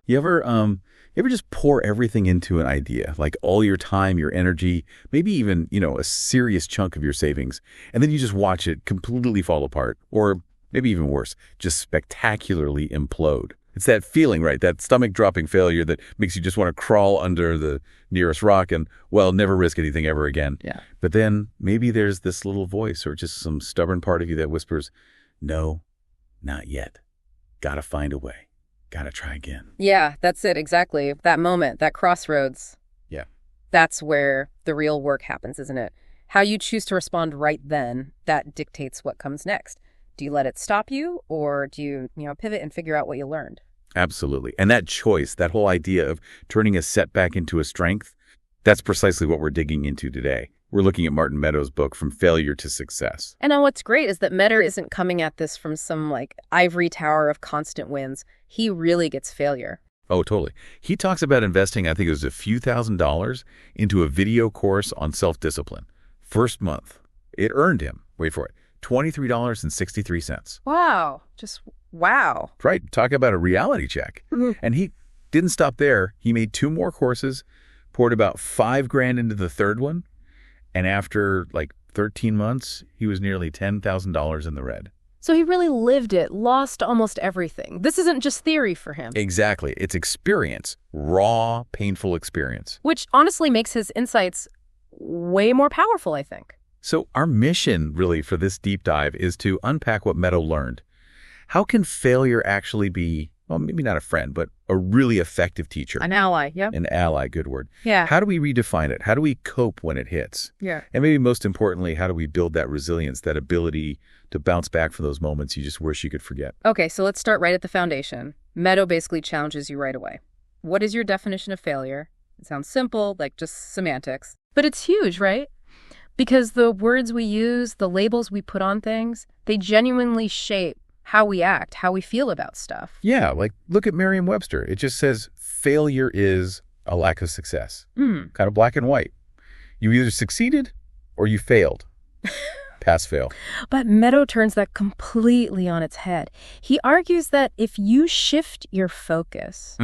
You ever just pour everything into an idea, like all your time, your energy, maybe even, a serious chunk of your savings, and then you just watch it completely fall apart, or maybe even worse, just spectacularly implode. It's that feeling, right? That stomach-dropping failure that makes you just want to crawl under the nearest rock and, well, never risk anything ever again. Yeah. But then maybe there's this little voice or just some stubborn part of you that whispers, no, not yet. Gotta find a way. Gotta try again. Yeah, that's it, exactly. That moment, that crossroads. Yeah. That's where the real work happens, isn't it? How you choose to respond right then, that dictates what comes next. Do you let it stop you, or do you, pivot and figure out what you learned? Absolutely. And that choice, that whole idea of turning a setback into a strength, that's precisely what we're digging into today. We're looking at Martin Meadows' book, From Failure to Success. And what's great is that Meadows isn't coming at this from some, ivory tower of constant wins. He really gets failure. Oh, totally. He talks about investing, I think it was a few $1,000s, into a video course on self-discipline. First month, it earned him, wait for it, $23.63. Wow. Just wow. Right. Talk about a reality check. And he didn't stop there. He made 2 more courses, poured about $5,000 into the third one. And after 13 months, he was nearly $10,000 in the red. So he really lived it, lost almost everything. This isn't just theory for him. Exactly. It's experience, raw, painful experience. Which honestly makes his insights way more powerful, I think. So our mission really for this deep dive is to unpack what Meadow learned. How can failure actually be, well, maybe not a friend, but a really effective teacher? An ally, yep. An ally, good word. Yeah. How do we redefine it? How do we cope when it hits? Yeah. And maybe most importantly, how do we build that resilience, that ability to bounce back from those moments you just wish you could forget? Okay, so let's start right at the foundation. Meadow basically challenges you right away. What is your definition of failure? It sounds simple, like just semantics. But it's huge, right? Because the words we use, the labels we put on things, they genuinely shape how we act, how we feel about stuff. Yeah, look at Merriam-Webster. It just says failure is a lack of success. Kind of black and white. You either succeeded or you failed. Pass, fail. But Meadow turns that completely on its head. He argues that if you shift your focus,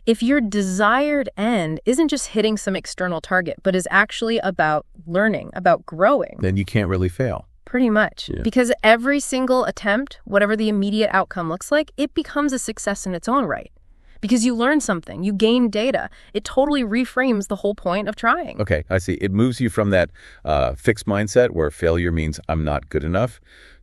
if your desired end isn't just hitting some external target, but is actually about learning, about growing, then you can't really fail. Pretty much. Yeah. Because every single attempt, whatever the immediate outcome looks like, it becomes a success in its own right. Because you learn something, you gain data. It totally reframes the whole point of trying. Okay, I see. It moves you from that fixed mindset where failure means I'm not good enough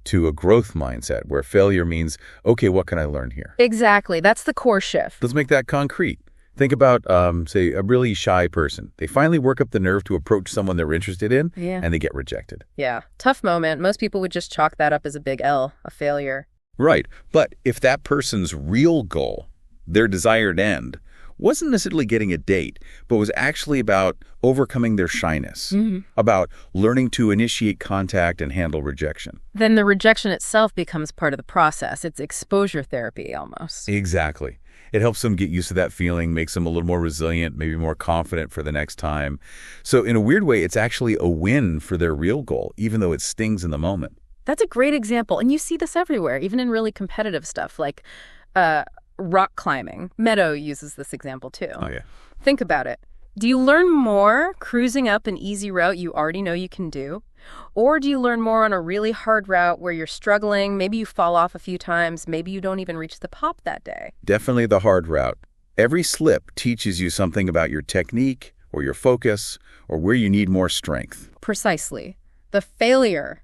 to a growth mindset where failure means, okay, what can I learn here? Exactly. That's the core shift. Let's make that concrete. Think about, say, a really shy person. They finally work up the nerve to approach someone they're interested in, and they get rejected. Yeah. Tough moment. Most people would just chalk that up as a big L, a failure. Right. But if that person's real goal, their desired end, wasn't necessarily getting a date, but was actually about overcoming their shyness, about learning to initiate contact and handle rejection. Then the rejection itself becomes part of the process. It's exposure therapy almost. Exactly. It helps them get used to that feeling, makes them a little more resilient, maybe more confident for the next time. So in a weird way, it's actually a win for their real goal, even though it stings in the moment. That's a great example. And you see this everywhere, even in really competitive stuff like rock climbing. Meadow uses this example too. Oh, yeah. Think about it. Do you learn more cruising up an easy route you already know you can do? Or do you learn more on a really hard route where you're struggling, maybe you fall off a few times, maybe you don't even reach the pop that day? Definitely the hard route. Every slip teaches you something about your technique or your focus or where you need more strength. Precisely. The failure,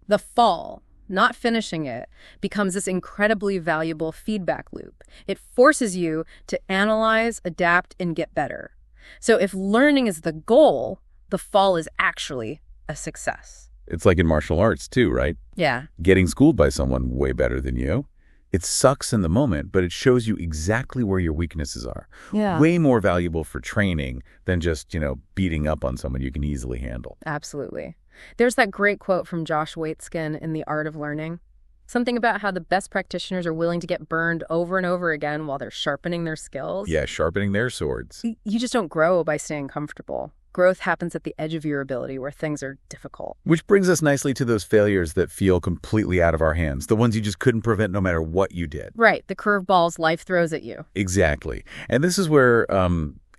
the fall, not finishing it, becomes this incredibly valuable feedback loop. It forces you to analyze, adapt, and get better. So if learning is the goal, the fall is actually a success. It's like in martial arts too, right? Yeah. Getting schooled by someone way better than you. It sucks in the moment, but it shows you exactly where your weaknesses are. Yeah. Way more valuable for training than just, beating up on someone you can easily handle. Absolutely. There's that great quote from Josh Waitzkin in The Art of Learning. Something about how the best practitioners are willing to get burned over and over again while they're sharpening their skills. Yeah, sharpening their swords. You just don't grow by staying comfortable. Growth happens at the edge of your ability where things are difficult. Which brings us nicely to those failures that feel completely out of our hands, the ones you just couldn't prevent no matter what you did. Right, the curveballs life throws at you. Exactly. And this is where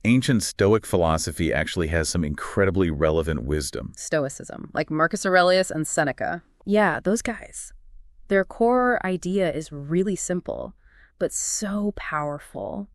ancient Stoic philosophy actually has some incredibly relevant wisdom. Stoicism, like Marcus Aurelius and Seneca. Yeah, those guys. Their core idea is really simple, but so powerful.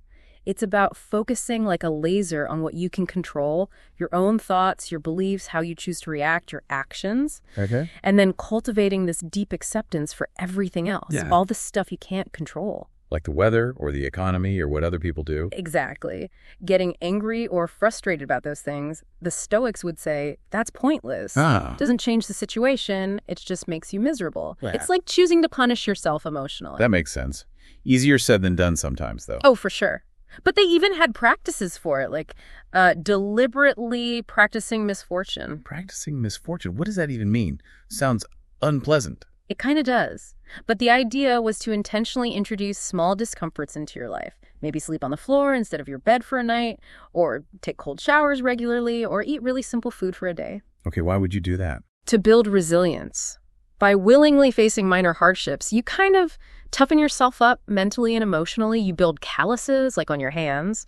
It's about focusing like a laser on what you can control, your own thoughts, your beliefs, how you choose to react, your actions. Okay. And then cultivating this deep acceptance for everything else, all the stuff you can't control. Like the weather or the economy or what other people do. Exactly. Getting angry or frustrated about those things, the Stoics would say, that's pointless. Doesn't change the situation, it just makes you miserable. Yeah. It's like choosing to punish yourself emotionally. That makes sense. Easier said than done sometimes, though. Oh, for sure. But they even had practices for it, like deliberately practicing misfortune. Practicing misfortune, what does that even mean? Sounds unpleasant. It kind of does. But the idea was to intentionally introduce small discomforts into your life. Maybe sleep on the floor instead of your bed for a night, or take cold showers regularly, or eat really simple food for a day. Okay, why would you do that? To build resilience. By willingly facing minor hardships, you kind of toughen yourself up mentally and emotionally. You build calluses, like on your hands.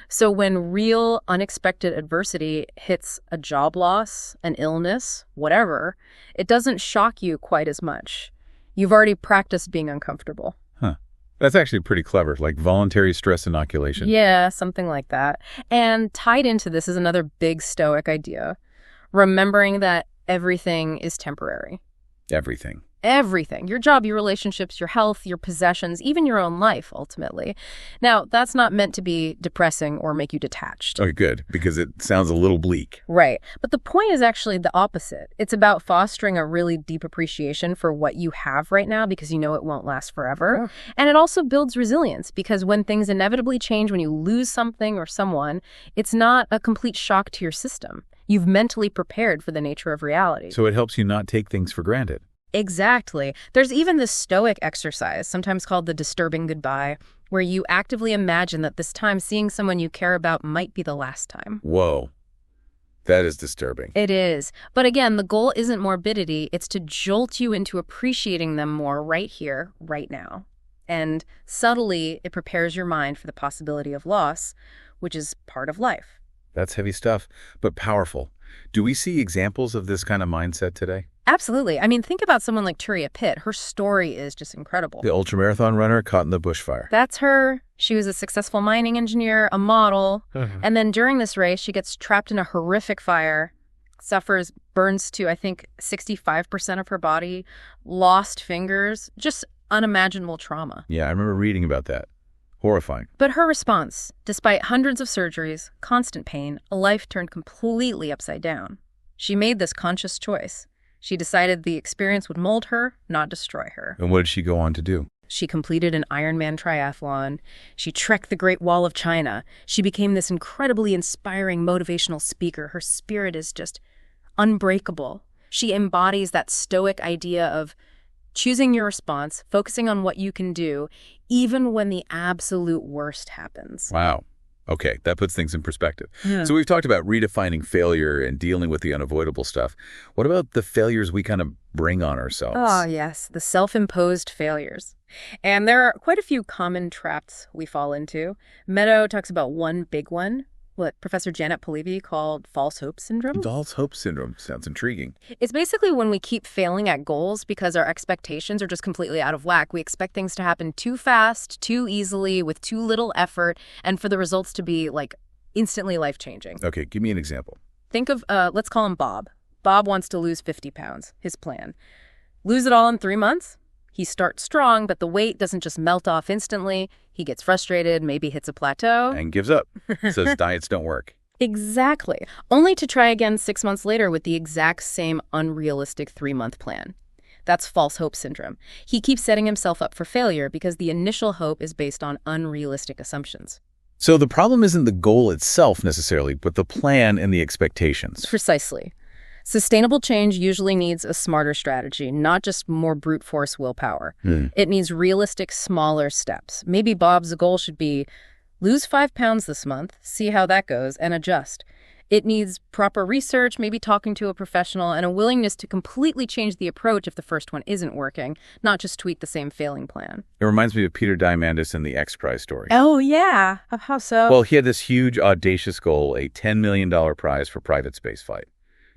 So when real, unexpected adversity hits a job loss, an illness, whatever, it doesn't shock you quite as much. You've already practiced being uncomfortable. Huh. That's actually pretty clever, like voluntary stress inoculation. Yeah, something like that. And tied into this is another big Stoic idea, remembering that everything is temporary. Everything. Everything. Your job, your relationships, your health, your possessions, even your own life, ultimately. Now, that's not meant to be depressing or make you detached. Okay, good, because it sounds a little bleak. Right. But the point is actually the opposite. It's about fostering a really deep appreciation for what you have right now because you know it won't last forever. Oh. And it also builds resilience because when things inevitably change, when you lose something or someone, it's not a complete shock to your system. You've mentally prepared for the nature of reality. So it helps you not take things for granted. Exactly. There's even this Stoic exercise, sometimes called the disturbing goodbye, where you actively imagine that this time seeing someone you care about might be the last time. Whoa. That is disturbing. It is. But again, the goal isn't morbidity. It's to jolt you into appreciating them more right here, right now. And subtly, it prepares your mind for the possibility of loss, which is part of life. That's heavy stuff, but powerful. Do we see examples of this kind of mindset today? Absolutely. I mean, think about someone like Turia Pitt. Her story is just incredible. The ultramarathon runner caught in the bushfire. That's her. She was a successful mining engineer, a model. And then during this race, she gets trapped in a horrific fire, suffers burns to, I think, 65% of her body, lost fingers, just unimaginable trauma. Yeah, I remember reading about that. Horrifying. But her response, despite hundreds of surgeries, constant pain, a life turned completely upside down. She made this conscious choice. She decided the experience would mold her, not destroy her. And what did she go on to do? She completed an Ironman triathlon. She trekked the Great Wall of China. She became this incredibly inspiring motivational speaker. Her spirit is just unbreakable. She embodies that Stoic idea of choosing your response, focusing on what you can do, even when the absolute worst happens. Wow. Okay, that puts things in perspective. Yeah. So we've talked about redefining failure and dealing with the unavoidable stuff. What about the failures we kind of bring on ourselves? Oh, yes, the self-imposed failures. And there are quite a few common traps we fall into. Meadows talks about one big one, what Professor Janet Polivy called false hope syndrome. False hope syndrome sounds intriguing. It's basically when we keep failing at goals because our expectations are just completely out of whack. We expect things to happen too fast, too easily, with too little effort, and for the results to be, like, instantly life-changing. Okay, give me an example. Think of, let's call him Bob. Bob wants to lose 50 pounds, his plan. Lose it all in 3 months? He starts strong, but the weight doesn't just melt off instantly. He gets frustrated, maybe hits a plateau. And gives up. Says diets don't work. Exactly. Only to try again 6 months later with the exact same unrealistic 3-month plan. That's false hope syndrome. He keeps setting himself up for failure because the initial hope is based on unrealistic assumptions. So the problem isn't the goal itself necessarily, but the plan and the expectations. Precisely. Sustainable change usually needs a smarter strategy, not just more brute force willpower. It needs realistic, smaller steps. Maybe Bob's goal should be lose 5 pounds this month, see how that goes, and adjust. It needs proper research, maybe talking to a professional, and a willingness to completely change the approach if the first one isn't working, not just tweak the same failing plan. It reminds me of Peter Diamandis and the X Prize story. Oh, yeah. How so? Well, he had this huge, audacious goal, a $10 million prize for private spaceflight.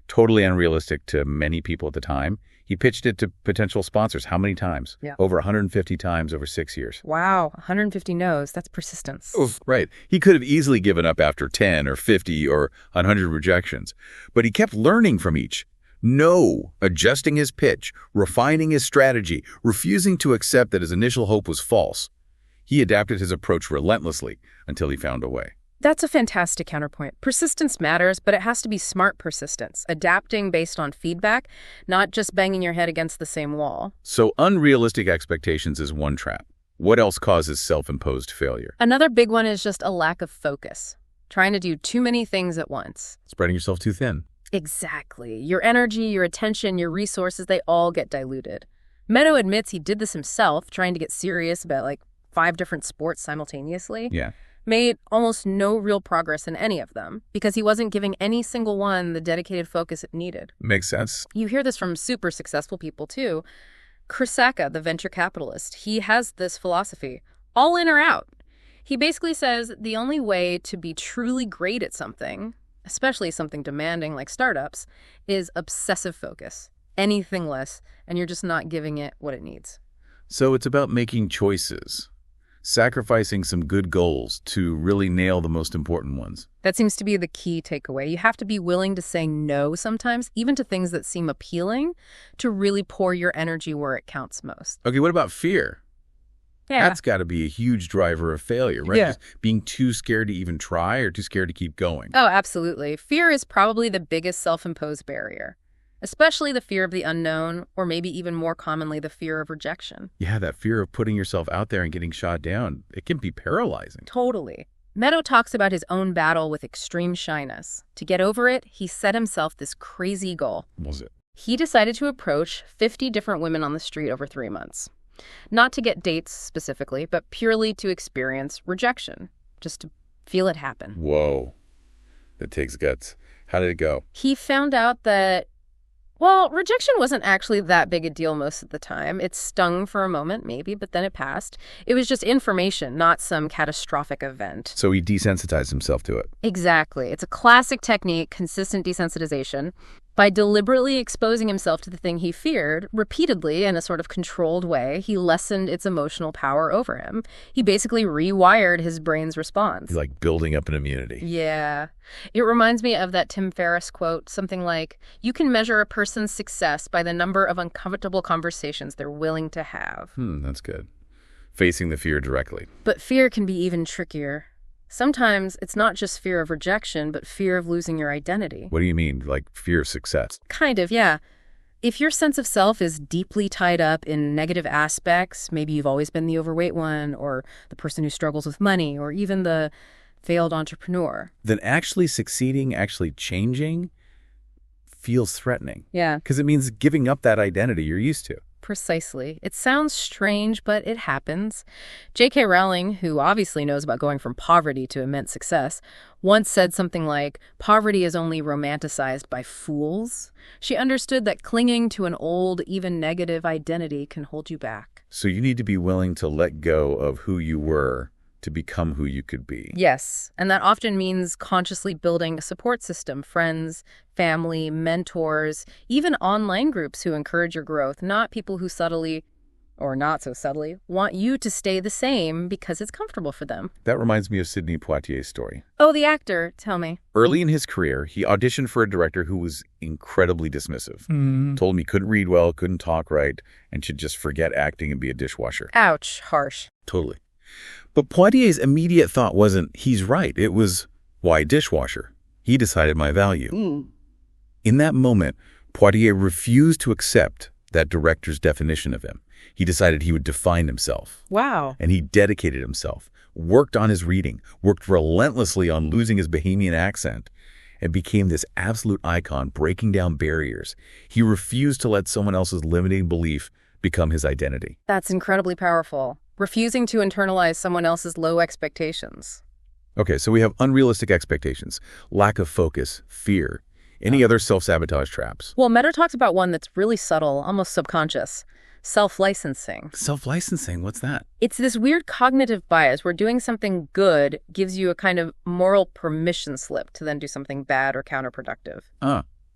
Totally unrealistic to many people at the time. He pitched it to potential sponsors. How many times? Yeah. Over 150 times over 6 years. Wow, 150 no's. That's persistence. Oof. Right. He could have easily given up after 10 or 50 or 100 rejections. But he kept learning from each. No, adjusting his pitch, refining his strategy, refusing to accept that his initial hope was false. He adapted his approach relentlessly until he found a way. That's a fantastic counterpoint. Persistence matters, but it has to be smart persistence, adapting based on feedback, not just banging your head against the same wall. So unrealistic expectations is one trap. What else causes self-imposed failure? Another big one is just a lack of focus, trying to do too many things at once. Spreading yourself too thin. Exactly. Your energy, your attention, your resources, they all get diluted. Meadows admits he did this himself, trying to get serious about 5 different sports simultaneously. Yeah. Made almost no real progress in any of them because he wasn't giving any single one the dedicated focus it needed. Makes sense. You hear this from super successful people too. Chris Sacca, the venture capitalist, he has this philosophy, all in or out. He basically says the only way to be truly great at something, especially something demanding like startups, is obsessive focus. Anything less, and you're just not giving it what it needs. So it's about making choices. Sacrificing some good goals to really nail the most important ones. That seems to be the key takeaway. You have to be willing to say no sometimes, even to things that seem appealing, to really pour your energy where it counts most. Okay, what about fear? Yeah. That's got to be a huge driver of failure, right? Yeah. Just being too scared to even try or too scared to keep going. Oh, absolutely. Fear is probably the biggest self-imposed barrier, especially the fear of the unknown, or maybe even more commonly, the fear of rejection. Yeah, that fear of putting yourself out there and getting shot down, it can be paralyzing. Totally. Meadows talks about his own battle with extreme shyness. To get over it, he set himself this crazy goal. What was it? He decided to approach 50 different women on the street over 3 months. Not to get dates specifically, but purely to experience rejection, just to feel it happen. Whoa. That takes guts. How did it go? He found out that rejection wasn't actually that big a deal most of the time. It stung for a moment, maybe, but then it passed. It was just information, not some catastrophic event. So he desensitized himself to it. Exactly. It's a classic technique, consistent desensitization. By deliberately exposing himself to the thing he feared, repeatedly in a sort of controlled way, he lessened its emotional power over him. He basically rewired his brain's response. He's like building up an immunity. Yeah. It reminds me of that Tim Ferriss quote, something like, "You can measure a person's success by the number of uncomfortable conversations they're willing to have." That's good. Facing the fear directly. But fear can be even trickier. Sometimes it's not just fear of rejection, but fear of losing your identity. What do you mean? Like fear of success? Kind of, yeah. If your sense of self is deeply tied up in negative aspects, maybe you've always been the overweight one, or the person who struggles with money, or even the failed entrepreneur. Then actually succeeding, actually changing, feels threatening. Yeah. Because it means giving up that identity you're used to. Precisely. It sounds strange, but it happens. J.K. Rowling, who obviously knows about going from poverty to immense success, once said something like, "Poverty is only romanticized by fools." She understood that clinging to an old, even negative identity can hold you back. So you need to be willing to let go of who you were to become who you could be. Yes, and that often means consciously building a support system, friends, family, mentors, even online groups who encourage your growth, not people who subtly, or not so subtly, want you to stay the same because it's comfortable for them. That reminds me of Sidney Poitier's story. Oh, the actor, tell me. Early in his career, he auditioned for a director who was incredibly dismissive. Told him he couldn't read well, couldn't talk right, and should just forget acting and be a dishwasher. Ouch, harsh. Totally. But Poitier's immediate thought wasn't, he's right. It was, why dishwasher? He decided my value. In that moment, Poitier refused to accept that director's definition of him. He decided he would define himself. Wow. And he dedicated himself, worked on his reading, worked relentlessly on losing his Bohemian accent, and became this absolute icon, breaking down barriers. He refused to let someone else's limiting belief become his identity. That's incredibly powerful. Refusing to internalize someone else's low expectations. Okay, so we have unrealistic expectations, lack of focus, fear. Any other self-sabotage traps? Well, Meadows talks about one that's really subtle, almost subconscious. Self-licensing. Self-licensing, what's that? It's this weird cognitive bias where doing something good gives you a kind of moral permission slip to then do something bad or counterproductive.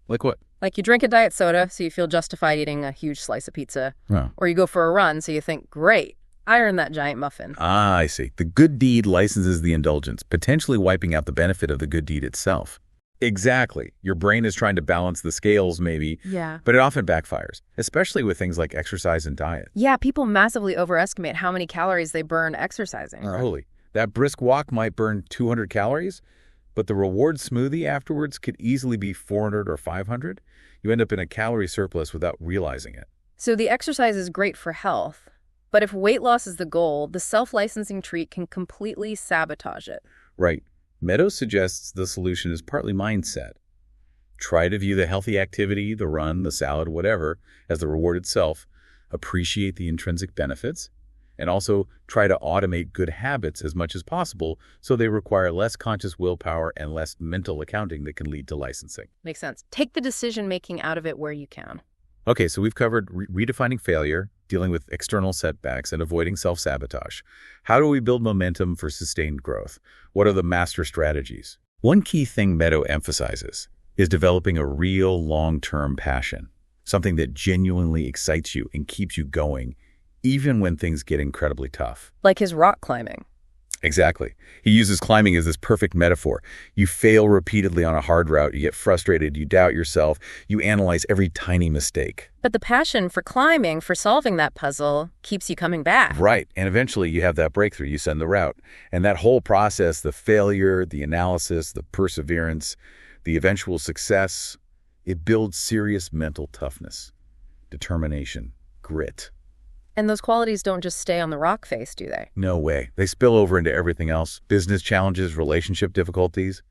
Like what? Like you drink a diet soda so you feel justified eating a huge slice of pizza. Oh. Or you go for a run so you think, great, I earned that giant muffin. I see. The good deed licenses the indulgence, potentially wiping out the benefit of the good deed itself. Exactly. Your brain is trying to balance the scales, maybe, Yeah. but it often backfires, especially with things like exercise and diet. Yeah, people massively overestimate how many calories they burn exercising. Totally. That brisk walk might burn 200 calories, but the reward smoothie afterwards could easily be 400 or 500. You end up in a calorie surplus without realizing it. So the exercise is great for health, but if weight loss is the goal, the self-licensing treat can completely sabotage it. Right. Meadows suggests the solution is partly mindset. Try to view the healthy activity, the run, the salad, whatever, as the reward itself. Appreciate the intrinsic benefits. And also try to automate good habits as much as possible so they require less conscious willpower and less mental accounting that can lead to licensing. Makes sense. Take the decision-making out of it where you can. Okay, so we've covered redefining failure, dealing with external setbacks, and avoiding self-sabotage. How do we build momentum for sustained growth? What are the master strategies? One key thing Meadows emphasizes is developing a real long-term passion, something that genuinely excites you and keeps you going, even when things get incredibly tough. Like his rock climbing. Exactly. He uses climbing as this perfect metaphor. You fail repeatedly on a hard route, you get frustrated, you doubt yourself, you analyze every tiny mistake. But the passion for climbing, for solving that puzzle, keeps you coming back. Right. And eventually you have that breakthrough, you send the route. And that whole process, the failure, the analysis, the perseverance, the eventual success, it builds serious mental toughness, determination, grit. And those qualities don't just stay on the rock face, do they? No way. They spill over into everything else. Business challenges, relationship difficulties.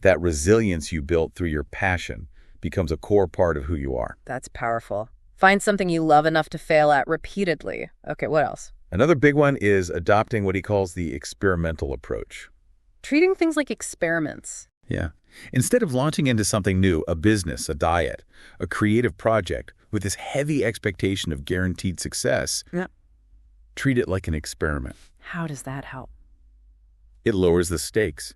That resilience you built through your passion becomes a core part of who you are. That's powerful. Find something you love enough to fail at repeatedly. Okay, what else? Another big one is adopting what he calls the experimental approach. Treating things like experiments. Yeah. Instead of launching into something new, a business, a diet, a creative project, with this heavy expectation of guaranteed success, treat it like an experiment. How does that help? It lowers the stakes.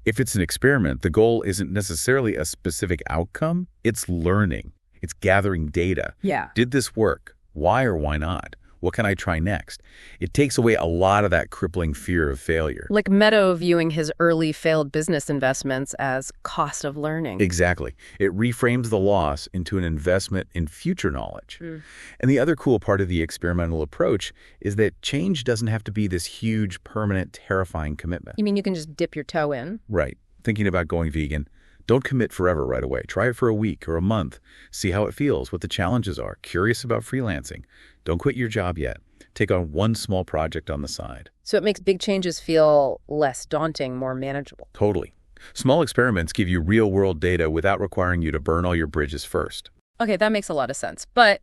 If it's an experiment, the goal isn't necessarily a specific outcome. It's learning. It's gathering data. Yeah. Did this work? Why or why not? What can I try next? It takes away a lot of that crippling fear of failure. Like Meadows viewing his early failed business investments as cost of learning. Exactly. It reframes the loss into an investment in future knowledge. And the other cool part of the experimental approach is that change doesn't have to be this huge, permanent, terrifying commitment. You mean you can just dip your toe in? Right. Thinking about going vegan, don't commit forever right away. Try it for a week or a month. See how it feels, what the challenges are. Curious about freelancing. Don't quit your job yet. Take on one small project on the side. So it makes big changes feel less daunting, more manageable. Totally. Small experiments give you real-world data without requiring you to burn all your bridges first. Okay, that makes a lot of sense. But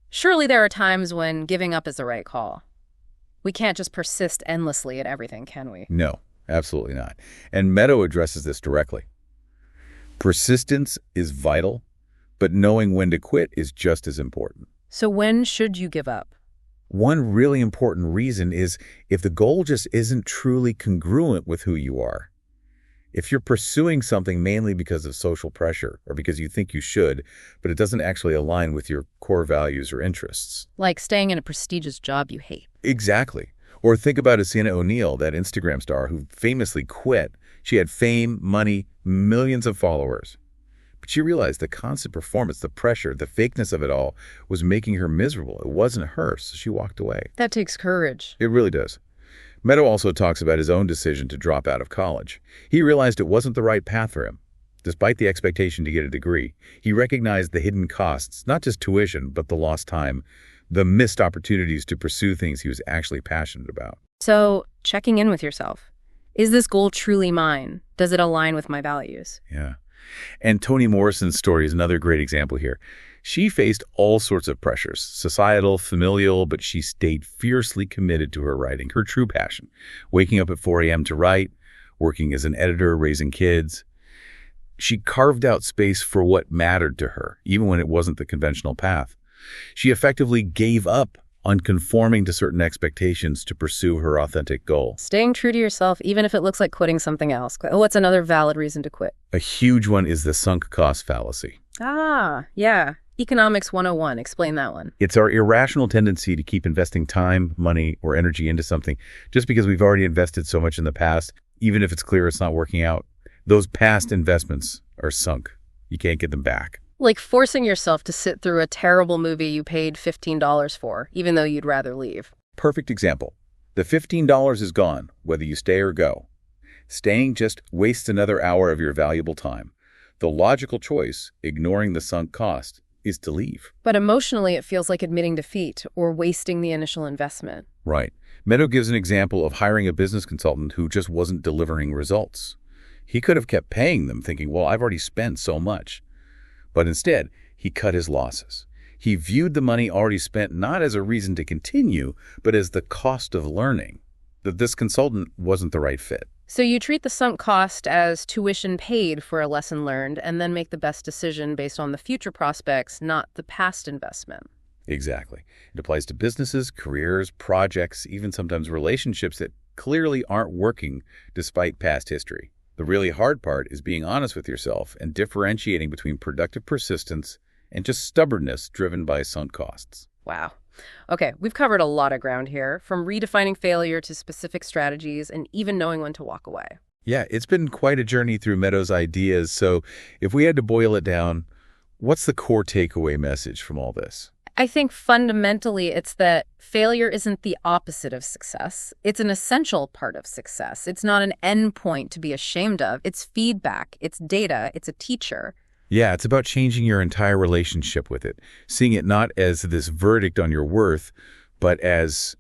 surely there are times when giving up is the right call. We can't just persist endlessly at everything, can we? No, absolutely not. And Meadows addresses this directly. Persistence is vital, but knowing when to quit is just as important. So when should you give up? One really important reason is if the goal just isn't truly congruent with who you are. If you're pursuing something mainly because of social pressure or because you think you should, but it doesn't actually align with your core values or interests. Like staying in a prestigious job you hate. Exactly. Or think about Asiana O'Neill, that Instagram star who famously quit. She had fame, money, millions of followers. But she realized the constant performance, the pressure, the fakeness of it all was making her miserable. It wasn't her, so she walked away. That takes courage. It really does. Meadows also talks about his own decision to drop out of college. He realized it wasn't the right path for him. Despite the expectation to get a degree, he recognized the hidden costs, not just tuition, but the lost time, the missed opportunities to pursue things he was actually passionate about. So checking in with yourself. Is this goal truly mine? Does it align with my values? Yeah. And Toni Morrison's story is another great example here. She faced all sorts of pressures, societal, familial, but she stayed fiercely committed to her writing, her true passion. Waking up at 4 a.m. to write, working as an editor, raising kids. She carved out space for what mattered to her, even when it wasn't the conventional path. She effectively gave up on conforming to certain expectations to pursue her authentic goal. Staying true to yourself, even if it looks like quitting something else. Oh, what's another valid reason to quit? A huge one is the sunk cost fallacy. Ah, yeah. Economics 101. Explain that one. It's our irrational tendency to keep investing time, money, or energy into something just because we've already invested so much in the past, even if it's clear it's not working out. Those past investments are sunk. You can't get them back. Like forcing yourself to sit through a terrible movie you paid $15 for, even though you'd rather leave. Perfect example. The $15 is gone, whether you stay or go. Staying just wastes another hour of your valuable time. The logical choice, ignoring the sunk cost, is to leave. But emotionally, it feels like admitting defeat or wasting the initial investment. Right. Meadows gives an example of hiring a business consultant who just wasn't delivering results. He could have kept paying them, thinking, well, I've already spent so much. But instead, he cut his losses. He viewed the money already spent not as a reason to continue, but as the cost of learning, that this consultant wasn't the right fit. So you treat the sunk cost as tuition paid for a lesson learned and then make the best decision based on the future prospects, not the past investment. Exactly. It applies to businesses, careers, projects, even sometimes relationships that clearly aren't working despite past history. The really hard part is being honest with yourself and differentiating between productive persistence and just stubbornness driven by sunk costs. Wow. Okay, we've covered a lot of ground here, from redefining failure to specific strategies and even knowing when to walk away. Yeah, it's been quite a journey through Meadows' ideas. So if we had to boil it down, what's the core takeaway message from all this? I think fundamentally it's that failure isn't the opposite of success. It's an essential part of success. It's not an endpoint to be ashamed of. It's feedback. It's data. It's a teacher. Yeah, it's about changing your entire relationship with it, seeing it not as this verdict on your worth, but as,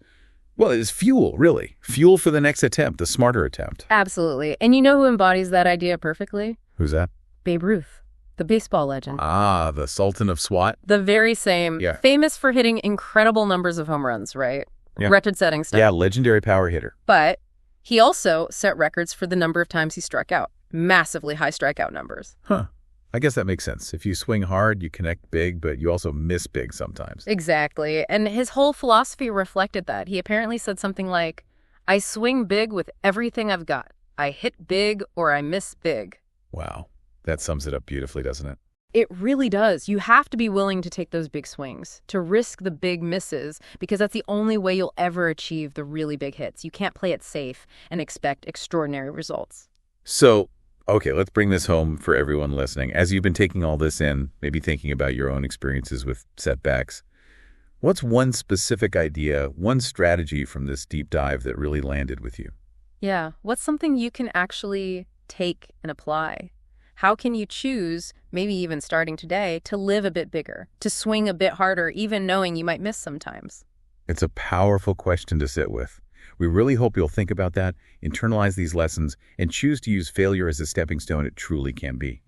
well, as fuel, really. Fuel for the next attempt, the smarter attempt. Absolutely. And you know who embodies that idea perfectly? Who's that? Babe Ruth. The baseball legend. Ah, the Sultan of SWAT? The very same. Yeah. Famous for hitting incredible numbers of home runs, right? Yeah. Record-setting stuff. Yeah, legendary power hitter. But he also set records for the number of times he struck out. Massively high strikeout numbers. Huh. I guess that makes sense. If you swing hard, you connect big, but you also miss big sometimes. Exactly. And his whole philosophy reflected that. He apparently said something like, I swing big with everything I've got. I hit big or I miss big. Wow. That sums it up beautifully, doesn't it? It really does. You have to be willing to take those big swings, to risk the big misses, because that's the only way you'll ever achieve the really big hits. You can't play it safe and expect extraordinary results. So, okay, let's bring this home for everyone listening. As you've been taking all this in, maybe thinking about your own experiences with setbacks, what's one specific idea, one strategy from this deep dive that really landed with you? Yeah. What's something you can actually take and apply? How can you choose, maybe even starting today, to live a bit bigger, to swing a bit harder, even knowing you might miss sometimes? It's a powerful question to sit with. We really hope you'll think about that, internalize these lessons, and choose to use failure as a stepping stone it truly can be.